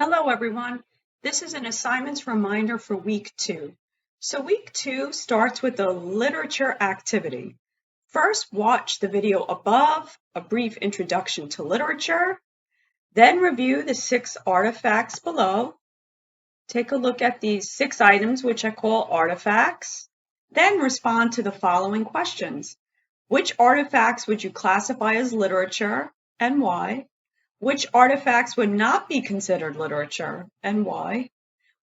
Hello, everyone. This is an assignments reminder for week 2. So week 2 starts with a literature activity. First, watch the video above, a brief introduction to literature, then review the 6 artifacts below. Take a look at these 6 items, which I call artifacts. Then respond to the following questions. Which artifacts would you classify as literature and why? Which artifacts would not be considered literature and why?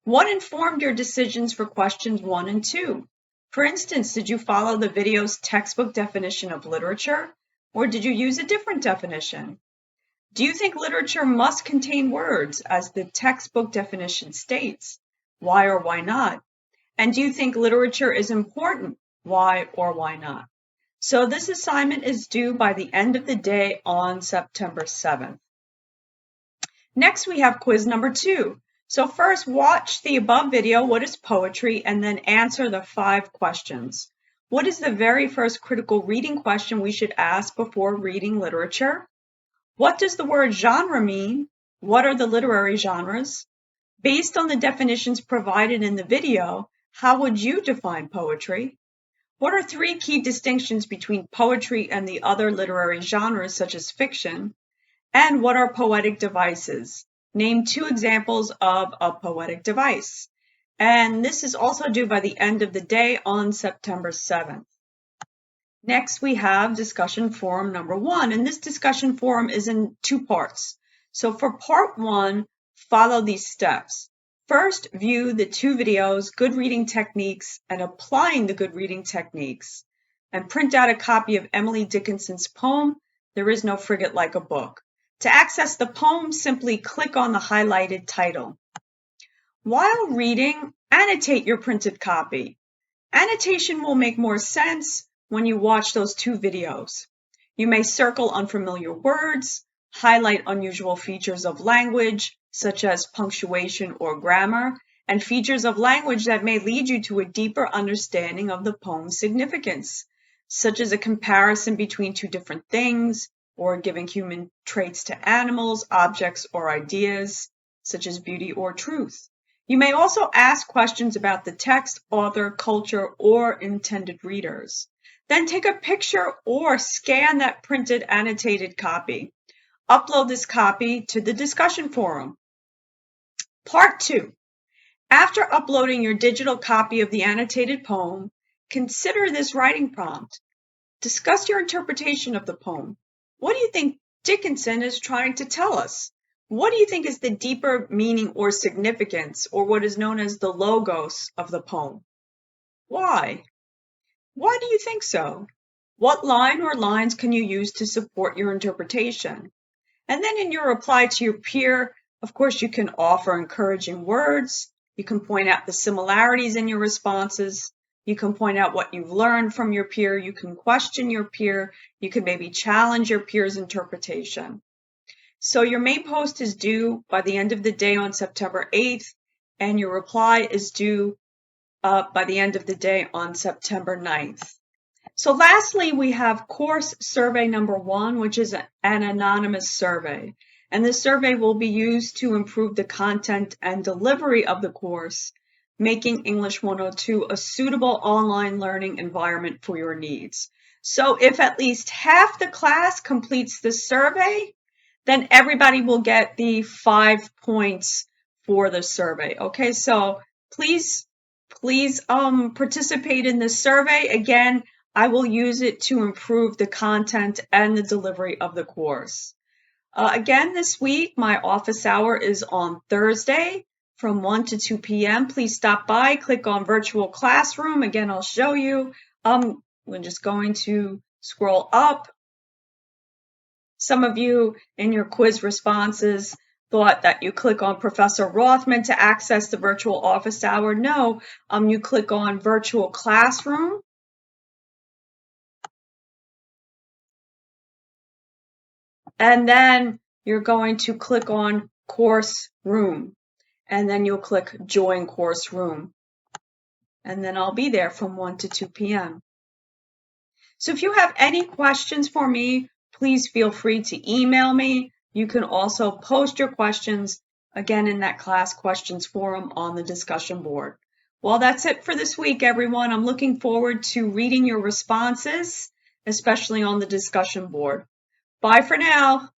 What informed your decisions for questions 1 and 2? For instance, did you follow the video's textbook definition of literature, or did you use a different definition? Do you think literature must contain words, as the textbook definition states? Why or why not? And do you think literature is important? Why or why not? So this assignment is due by the end of the day on September 7th. Next, we have quiz number 2. So first, watch the above video, what is poetry, and then answer the 5 questions. What is the very first critical reading question we should ask before reading literature? What does the word genre mean? What are the literary genres? Based on the definitions provided in the video, how would you define poetry? What are 3 key distinctions between poetry and the other literary genres such as fiction? And what are poetic devices? Name 2 examples of a poetic device. And this is also due by the end of the day on September 7th. Next, we have discussion forum number 1. And this discussion forum is in 2 parts. So for part 1, follow these steps. First, view the 2 videos, Good Reading Techniques and Applying the Good Reading Techniques. And print out a copy of Emily Dickinson's poem, There Is No Frigate Like a Book. To access the poem, simply click on the highlighted title. While reading, annotate your printed copy. Annotation will make more sense when you watch those 2 videos. You may circle unfamiliar words, highlight unusual features of language, such as punctuation or grammar, and features of language that may lead you to a deeper understanding of the poem's significance, such as a comparison between 2 different things, or giving human traits to animals, objects, or ideas, such as beauty or truth. You may also ask questions about the text, author, culture, or intended readers. Then take a picture or scan that printed annotated copy. Upload this copy to the discussion forum. Part 2. After uploading your digital copy of the annotated poem, consider this writing prompt. Discuss your interpretation of the poem. What do you think Dickinson is trying to tell us? What do you think is the deeper meaning or significance, or what is known as the logos of the poem? Why? Why do you think so? What line or lines can you use to support your interpretation? And then in your reply to your peer, of course, you can offer encouraging words. You can point out the similarities in your responses. You can point out what you've learned from your peer. You can question your peer. You can maybe challenge your peer's interpretation. So your main post is due by the end of the day on September 8th, and your reply is due by the end of the day on September 9th. So lastly, we have course survey number 1, which is an anonymous survey. And this survey will be used to improve the content and delivery of the course, making English 102 a suitable online learning environment for your needs. So if at least half the class completes the survey, then everybody will get the 5 points for the survey. Okay, so please participate in this survey. Again, I will use it to improve the content and the delivery of the course. Again, this week, my office hour is on Thursday from 1 to 2 p.m. Please stop by, click on virtual classroom. Again, I'll show you. We're just going to scroll up. Some of you in your quiz responses thought that you click on Professor Rothman to access the virtual office hour. No, you click on virtual classroom. And then you're going to click on course room. And then you'll click join course room. And then I'll be there from 1 to 2 p.m. So if you have any questions for me, please feel free to email me. You can also post your questions again in that class questions forum on the discussion board. Well, that's it for this week, everyone. I'm looking forward to reading your responses, especially on the discussion board. Bye for now.